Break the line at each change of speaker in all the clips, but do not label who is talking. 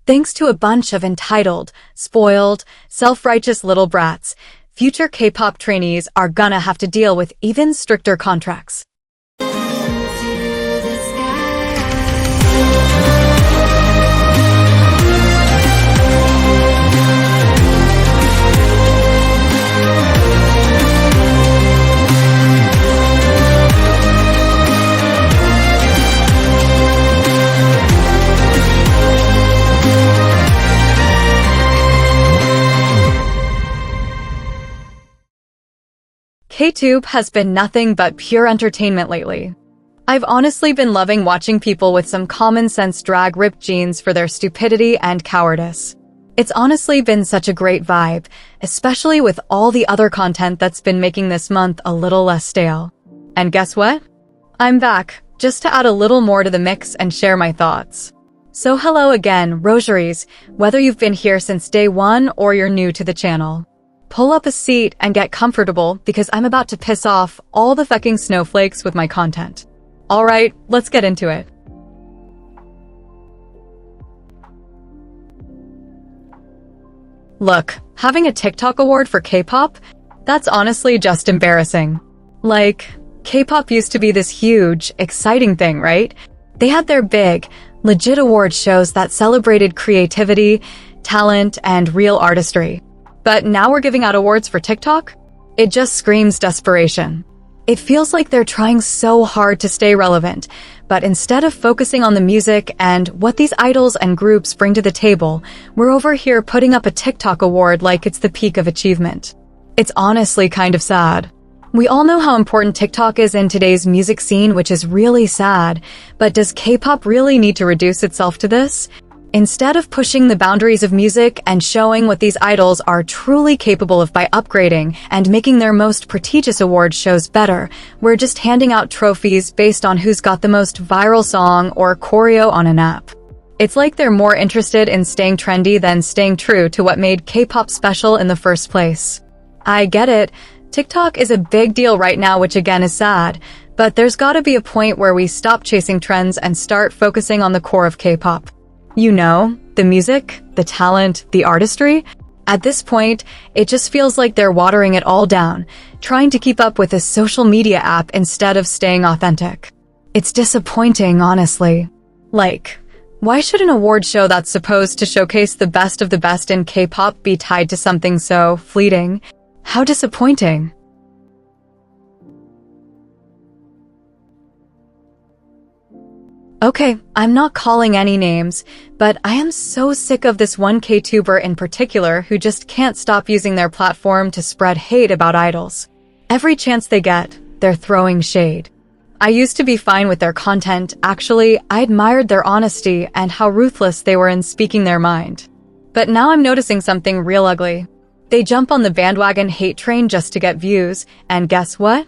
Thanks to a bunch of entitled, spoiled, self-righteous little brats, future K-pop trainees are gonna have to deal with even stricter contracts. K-tube has been nothing but pure entertainment lately. I've honestly been loving watching people with some common sense drag ripped jeans for their stupidity and cowardice. It's honestly been such a great vibe, especially with all the other content that's been making this month a little less stale. And guess what? I'm back, just to add a little more to the mix and share my thoughts. So hello again, Rosaries, whether you've been here since day one or you're new to the channel. Pull up a seat and get comfortable because I'm about to piss off all the fucking snowflakes with my content. Alright, let's get into it. Look, having a TikTok award for K-pop? That's honestly just embarrassing. Like, K-pop used to be this huge, exciting thing, right? They had their big, legit award shows that celebrated creativity, talent, and real artistry. But now we're giving out awards for TikTok? It just screams desperation. It feels like they're trying so hard to stay relevant, but instead of focusing on the music and what these idols and groups bring to the table, we're over here putting up a TikTok award like it's the peak of achievement. It's honestly kind of sad. We all know how important TikTok is in today's music scene, which is really sad, but does K-pop really need to reduce itself to this? Instead of pushing the boundaries of music and showing what these idols are truly capable of by upgrading and making their most prestigious award shows better, we're just handing out trophies based on who's got the most viral song or choreo on an app. It's like they're more interested in staying trendy than staying true to what made K-pop special in the first place. I get it. TikTok is a big deal right now, which again is sad, but there's gotta be a point where we stop chasing trends and start focusing on the core of K-pop. You know, the music, the talent, the artistry. At this point, it just feels like they're watering it all down, trying to keep up with a social media app instead of staying authentic. It's disappointing, honestly. Like, why should an award show that's supposed to showcase the best of the best in K-pop be tied to something so fleeting? How disappointing. Okay, I'm not calling any names, but I am so sick of this one K-tuber in particular who just can't stop using their platform to spread hate about idols. Every chance they get, they're throwing shade. I used to be fine with their content. Actually, I admired their honesty and how ruthless they were in speaking their mind. But now I'm noticing something real ugly. They jump on the bandwagon hate train just to get views, and guess what?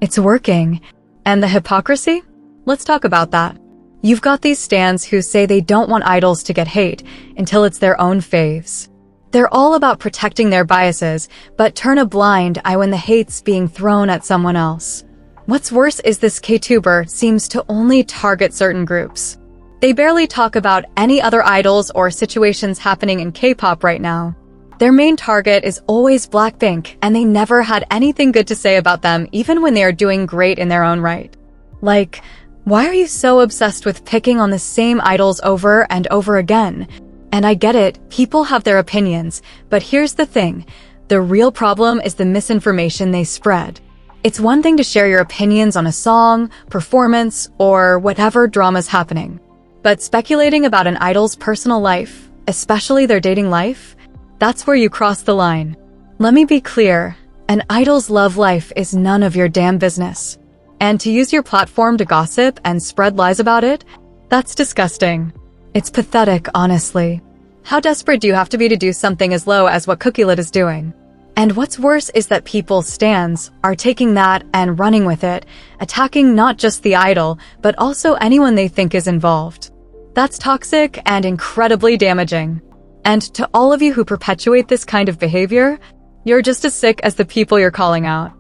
It's working. And the hypocrisy? Let's talk about that. You've got these stans who say they don't want idols to get hate until it's their own faves. They're all about protecting their biases, but turn a blind eye when the hate's being thrown at someone else. What's worse is this K-tuber seems to only target certain groups. They barely talk about any other idols or situations happening in K-pop right now. Their main target is always Blackpink, and they never had anything good to say about them even when they are doing great in their own right. Like, why are you so obsessed with picking on the same idols over and over again? And I get it, people have their opinions, but here's the thing. The real problem is the misinformation they spread. It's one thing to share your opinions on a song, performance, or whatever drama's happening. But speculating about an idol's personal life, especially their dating life, that's where you cross the line. Let me be clear, an idol's love life is none of your damn business. And to use your platform to gossip and spread lies about it? That's disgusting. It's pathetic, honestly. How desperate do you have to be to do something as low as what Cookielet is doing? And what's worse is that people's stans are taking that and running with it, attacking not just the idol, but also anyone they think is involved. That's toxic and incredibly damaging. And to all of you who perpetuate this kind of behavior, you're just as sick as the people you're calling out.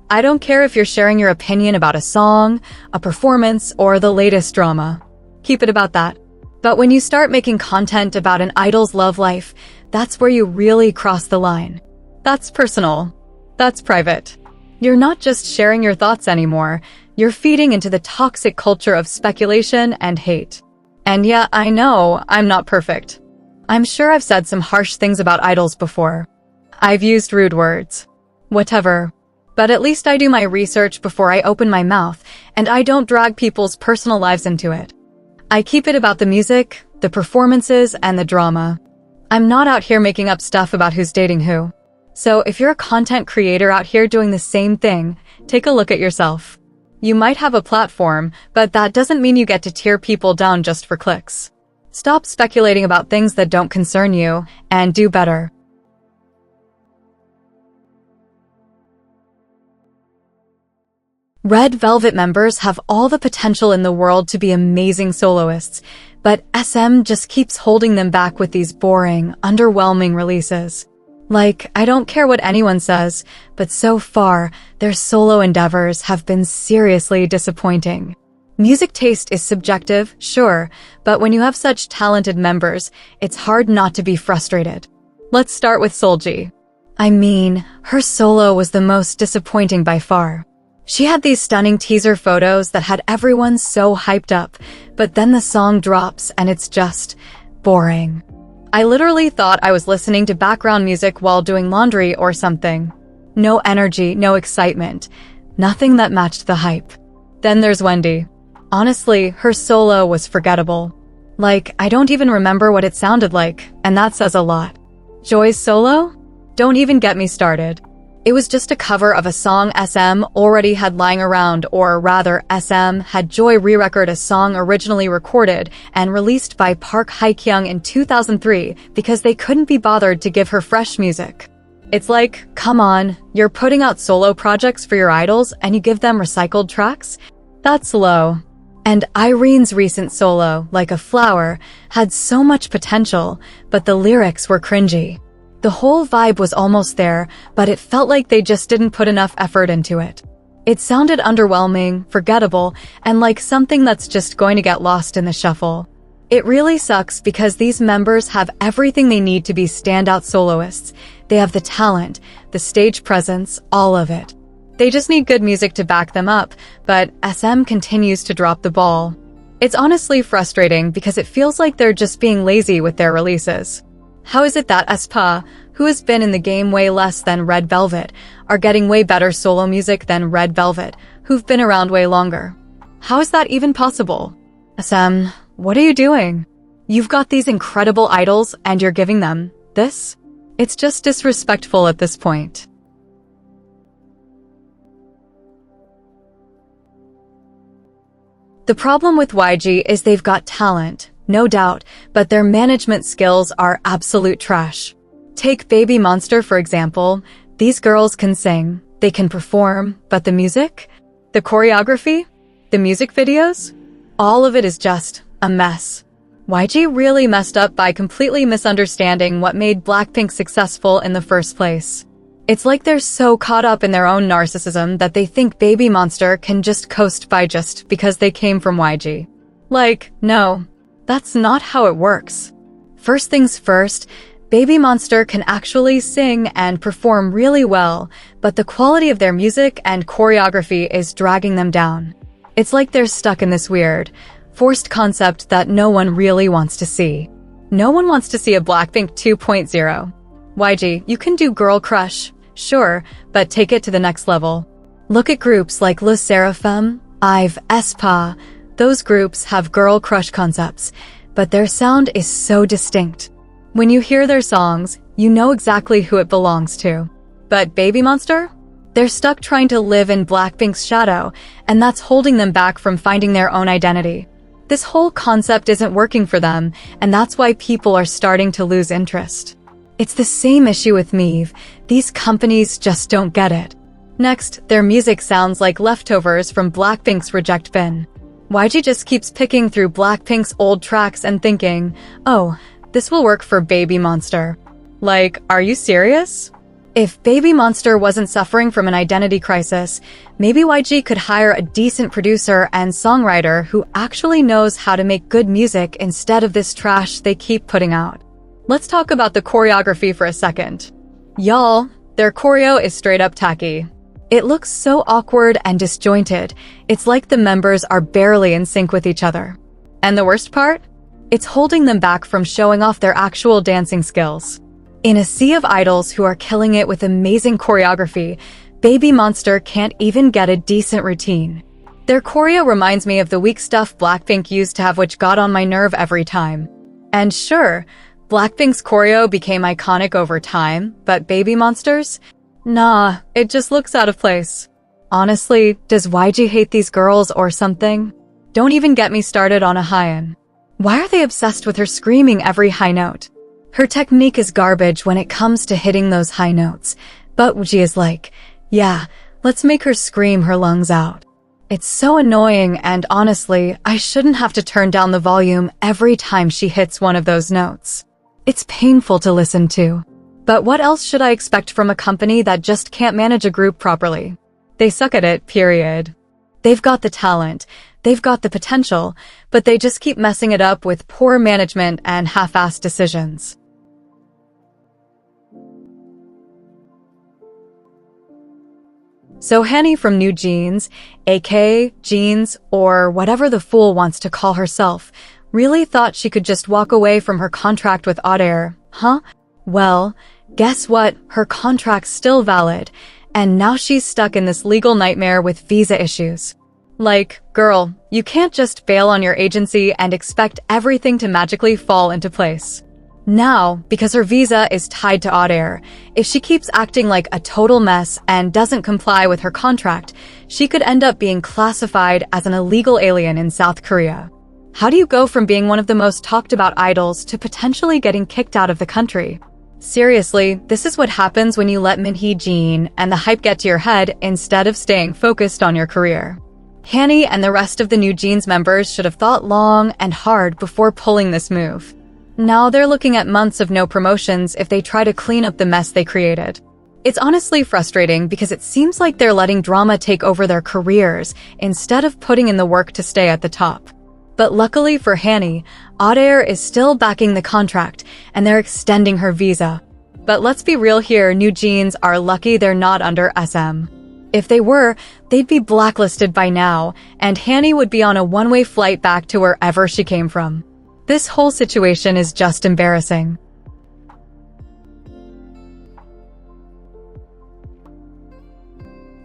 I don't care if you're sharing your opinion about a song, a performance, or the latest drama. Keep it about that. But when you start making content about an idol's love life, that's where you really cross the line. That's personal. That's private. You're not just sharing your thoughts anymore, you're feeding into the toxic culture of speculation and hate. And yeah, I know, I'm not perfect. I'm sure I've said some harsh things about idols before. I've used rude words. Whatever. But at least I do my research before I open my mouth, and I don't drag people's personal lives into it. I keep it about the music, the performances, and the drama. I'm not out here making up stuff about who's dating who. So if you're a content creator out here doing the same thing, take a look at yourself. You might have a platform, but that doesn't mean you get to tear people down just for clicks. Stop speculating about things that don't concern you, and do better. Red Velvet members have all the potential in the world to be amazing soloists, but SM just keeps holding them back with these boring, underwhelming releases. Like, I don't care what anyone says, but so far, their solo endeavors have been seriously disappointing. Music taste is subjective, sure, but when you have such talented members, it's hard not to be frustrated. Let's start with Seulgi. I mean, her solo was the most disappointing by far. She had these stunning teaser photos that had everyone so hyped up, but then the song drops and it's just boring. I literally thought I was listening to background music while doing laundry or something. No energy, no excitement. Nothing that matched the hype. Then there's Wendy. Honestly, her solo was forgettable. Like, I don't even remember what it sounded like, and that says a lot. Joy's solo? Don't even get me started. It was just a cover of a song SM already had lying around, or rather, SM had Joy re-record a song originally recorded and released by Park Hae-kyung in 2003 because they couldn't be bothered to give her fresh music. It's like, come on, you're putting out solo projects for your idols and you give them recycled tracks? That's low. And Irene's recent solo, Like a Flower, had so much potential, but the lyrics were cringy. The whole vibe was almost there, but it felt like they just didn't put enough effort into it. It sounded underwhelming, forgettable, and like something that's just going to get lost in the shuffle. It really sucks because these members have everything they need to be standout soloists. They have the talent, the stage presence, all of it. They just need good music to back them up, but SM continues to drop the ball. It's honestly frustrating because it feels like they're just being lazy with their releases. How is it that aespa, who has been in the game way less than Red Velvet, are getting way better solo music than Red Velvet, who've been around way longer? How is that even possible? SM, what are you doing? You've got these incredible idols and you're giving them this? It's just disrespectful at this point. The problem with YG is they've got talent, no doubt, but their management skills are absolute trash. Take Baby Monster, for example. These girls can sing, they can perform, but the music? The choreography? The music videos? All of it is just a mess. YG really messed up by completely misunderstanding what made Blackpink successful in the first place. It's like they're so caught up in their own narcissism that they think Baby Monster can just coast by just because they came from YG. Like, no. That's not how it works. First things first, Baby Monster can actually sing and perform really well, but the quality of their music and choreography is dragging them down. It's like they're stuck in this weird, forced concept that no one really wants to see. No one wants to see a Blackpink 2.0. YG, you can do Girl Crush, sure, but take it to the next level. Look at groups like Le Sserafim, IVE, aespa. Those groups have girl crush concepts, but their sound is so distinct. When you hear their songs, you know exactly who it belongs to. But Baby Monster? They're stuck trying to live in Blackpink's shadow, and that's holding them back from finding their own identity. This whole concept isn't working for them, and that's why people are starting to lose interest. It's the same issue with Meve. These companies just don't get it. Next, their music sounds like leftovers from Blackpink's reject bin. YG just keeps picking through Blackpink's old tracks and thinking, oh, this will work for Baby Monster. Like, are you serious? If Baby Monster wasn't suffering from an identity crisis, maybe YG could hire a decent producer and songwriter who actually knows how to make good music instead of this trash they keep putting out. Let's talk about the choreography for a second. Y'all, their choreo is straight up tacky. It looks so awkward and disjointed. It's like the members are barely in sync with each other. And the worst part? It's holding them back from showing off their actual dancing skills. In a sea of idols who are killing it with amazing choreography, Baby Monster can't even get a decent routine. Their choreo reminds me of the weak stuff Blackpink used to have, which got on my nerve every time. And sure, Blackpink's choreo became iconic over time, but Baby Monster's? Nah, it just looks out of place. Honestly, does YG hate these girls or something? Don't even get me started on Ahayan. Why are they obsessed with her screaming every high note? Her technique is garbage when it comes to hitting those high notes, but YG is like, yeah, let's make her scream her lungs out. It's so annoying, and honestly, I shouldn't have to turn down the volume every time she hits one of those notes. It's painful to listen to. But what else should I expect from a company that just can't manage a group properly? They suck at it, period. They've got the talent, they've got the potential, but they just keep messing it up with poor management and half-assed decisions. So Hanny from New Jeans, aka Jeans, or whatever the fool wants to call herself, really thought she could just walk away from her contract with Odd Air, huh? Well, guess what? Her contract's still valid, and now she's stuck in this legal nightmare with visa issues. Like, girl, you can't just bail on your agency and expect everything to magically fall into place. Now, because her visa is tied to Odd Air, if she keeps acting like a total mess and doesn't comply with her contract, she could end up being classified as an illegal alien in South Korea. How do you go from being one of the most talked about idols to potentially getting kicked out of the country? Seriously, this is what happens when you let Minhee Jin and the hype get to your head instead of staying focused on your career. Hanny and the rest of the New Jeans members should have thought long and hard before pulling this move. Now they're looking at months of no promotions if they try to clean up the mess they created. It's honestly frustrating because it seems like they're letting drama take over their careers instead of putting in the work to stay at the top. But luckily for Hanny, Odd Air is still backing the contract and they're extending her visa. But let's be real here, New Jeans are lucky they're not under SM. If they were, they'd be blacklisted by now, and Hanny would be on a one-way flight back to wherever she came from. This whole situation is just embarrassing.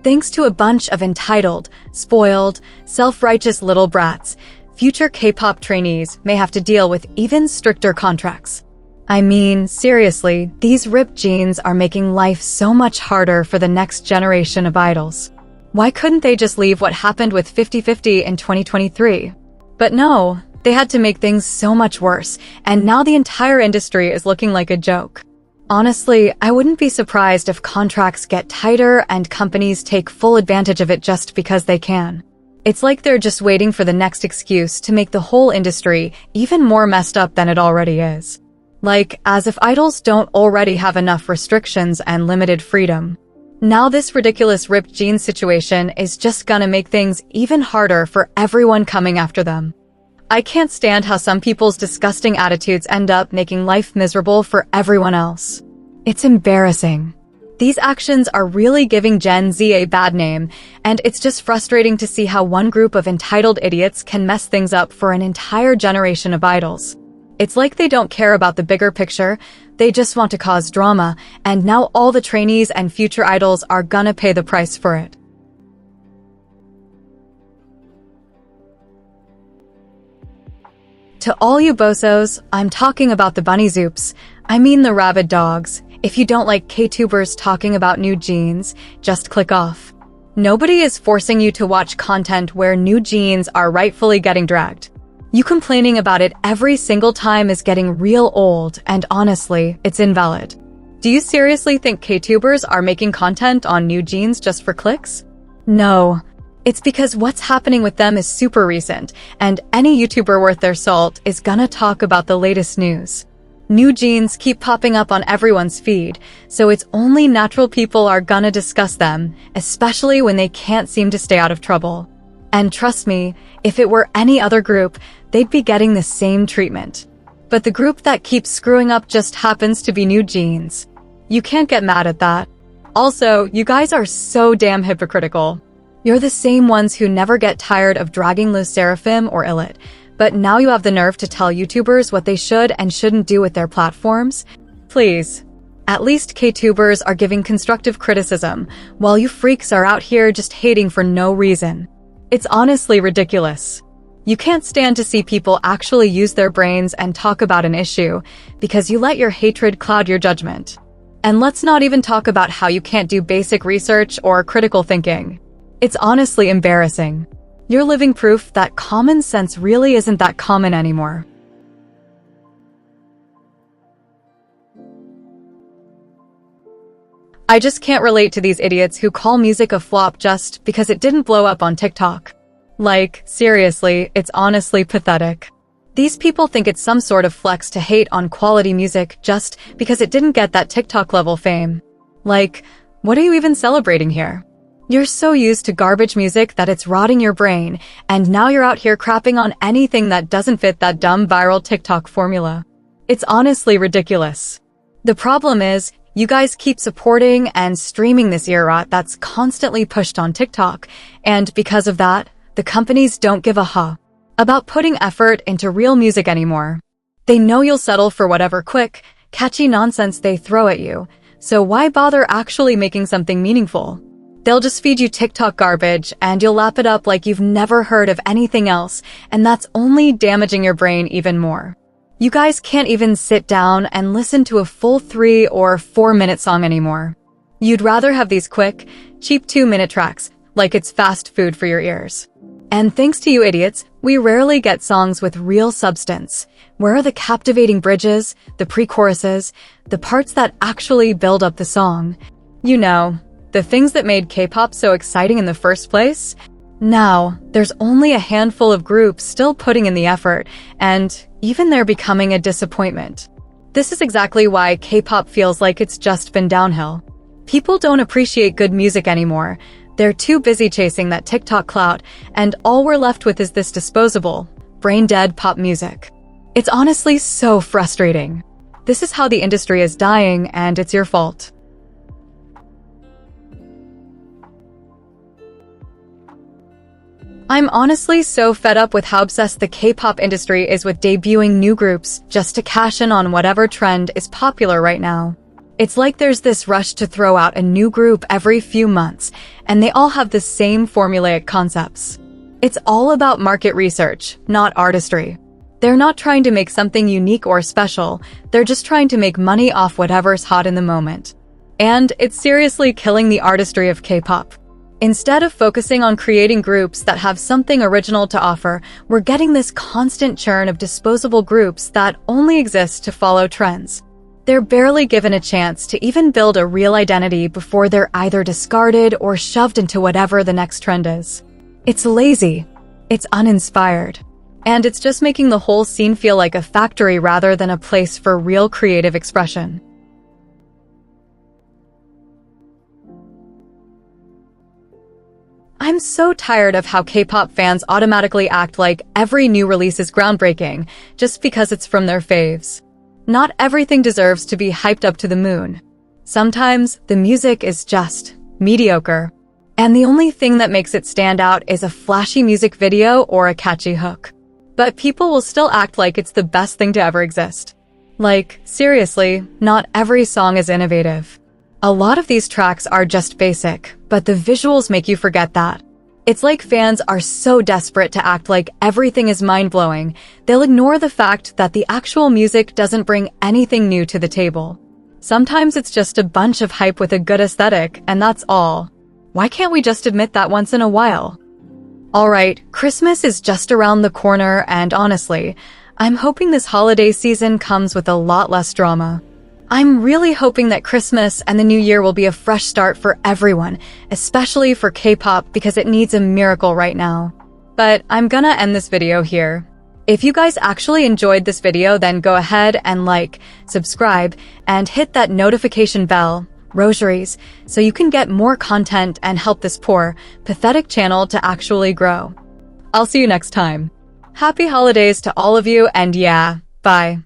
Thanks to a bunch of entitled, spoiled, self-righteous little brats, future K-pop trainees may have to deal with even stricter contracts. I mean, seriously, these ripped jeans are making life so much harder for the next generation of idols. Why couldn't they just leave what happened with 50/50 in 2023? But no, they had to make things so much worse, and now the entire industry is looking like a joke. Honestly, I wouldn't be surprised if contracts get tighter and companies take full advantage of it just because they can. It's like they're just waiting for the next excuse to make the whole industry even more messed up than it already is. Like, as if idols don't already have enough restrictions and limited freedom. Now this ridiculous ripped jeans situation is just gonna make things even harder for everyone coming after them. I can't stand how some people's disgusting attitudes end up making life miserable for everyone else. It's embarrassing. These actions are really giving Gen Z a bad name, and it's just frustrating to see how one group of entitled idiots can mess things up for an entire generation of idols. It's like they don't care about the bigger picture, they just want to cause drama, and now all the trainees and future idols are gonna pay the price for it. To all you bosos, I'm talking about the bunny zoops. I mean the rabid dogs. If you don't like K-tubers talking about New Jeans, just click off. Nobody is forcing you to watch content where New Jeans are rightfully getting dragged. You complaining about it every single time is getting real old, and honestly, it's invalid. Do you seriously think K-tubers are making content on New Jeans just for clicks? No. It's because what's happening with them is super recent, and any YouTuber worth their salt is gonna talk about the latest news. New jeans keep popping up on everyone's feed, so it's only natural people are gonna discuss them, especially when they can't seem to stay out of trouble. And trust me, if it were any other group, they'd be getting the same treatment. But the group that keeps screwing up just happens to be New Jeans. You can't get mad at that. Also, you guys are so damn hypocritical. You're the same ones who never get tired of dragging Le Seraphim or Illit, but now you have the nerve to tell YouTubers what they should and shouldn't do with their platforms? Please. At least K-tubers are giving constructive criticism, while you freaks are out here just hating for no reason. It's honestly ridiculous. You can't stand to see people actually use their brains and talk about an issue because you let your hatred cloud your judgment. And let's not even talk about how you can't do basic research or critical thinking. It's honestly embarrassing. You're living proof that common sense really isn't that common anymore. I just can't relate to these idiots who call music a flop just because it didn't blow up on TikTok. Like, seriously, it's honestly pathetic. These people think it's some sort of flex to hate on quality music just because it didn't get that TikTok level fame. Like, what are you even celebrating here? You're so used to garbage music that it's rotting your brain, and now you're out here crapping on anything that doesn't fit that dumb viral TikTok formula. It's honestly ridiculous. The problem is, you guys keep supporting and streaming this ear rot that's constantly pushed on TikTok, and because of that, the companies don't give a about putting effort into real music anymore. They know you'll settle for whatever quick, catchy nonsense they throw at you, so why bother actually making something meaningful? They'll just feed you TikTok garbage, and you'll lap it up like you've never heard of anything else, and that's only damaging your brain even more. You guys can't even sit down and listen to a full 3 or 4 minute song anymore. You'd rather have these quick, cheap 2-minute tracks, like it's fast food for your ears. And thanks to you idiots, we rarely get songs with real substance. Where are the captivating bridges, the pre-choruses, the parts that actually build up the song? You know, the things that made K-pop so exciting in the first place? Now, there's only a handful of groups still putting in the effort, and even they're becoming a disappointment. This is exactly why K-pop feels like it's just been downhill. People don't appreciate good music anymore. They're too busy chasing that TikTok clout, and all we're left with is this disposable, brain-dead pop music. It's honestly so frustrating. This is how the industry is dying, and it's your fault. I'm honestly so fed up with how obsessed the K-pop industry is with debuting new groups just to cash in on whatever trend is popular right now. It's like there's this rush to throw out a new group every few months, and they all have the same formulaic concepts. It's all about market research, not artistry. They're not trying to make something unique or special, they're just trying to make money off whatever's hot in the moment. And it's seriously killing the artistry of K-pop. Instead of focusing on creating groups that have something original to offer, we're getting this constant churn of disposable groups that only exist to follow trends. They're barely given a chance to even build a real identity before they're either discarded or shoved into whatever the next trend is. It's lazy. It's uninspired. And it's just making the whole scene feel like a factory rather than a place for real creative expression. I'm so tired of how K-pop fans automatically act like every new release is groundbreaking just because it's from their faves. Not everything deserves to be hyped up to the moon. Sometimes the music is just mediocre, and the only thing that makes it stand out is a flashy music video or a catchy hook. But people will still act like it's the best thing to ever exist. Like, seriously, not every song is innovative. A lot of these tracks are just basic, but the visuals make you forget that. It's like fans are so desperate to act like everything is mind-blowing, they'll ignore the fact that the actual music doesn't bring anything new to the table. Sometimes it's just a bunch of hype with a good aesthetic, and that's all. Why can't we just admit that once in a while? Alright, Christmas is just around the corner, and honestly, I'm hoping this holiday season comes with a lot less drama. I'm really hoping that Christmas and the New Year will be a fresh start for everyone, especially for K-pop because it needs a miracle right now. But I'm gonna end this video here. If you guys actually enjoyed this video, then go ahead and like, subscribe, and hit that notification bell, rosaries, so you can get more content and help this poor, pathetic channel to actually grow. I'll see you next time. Happy holidays to all of you, and yeah, bye.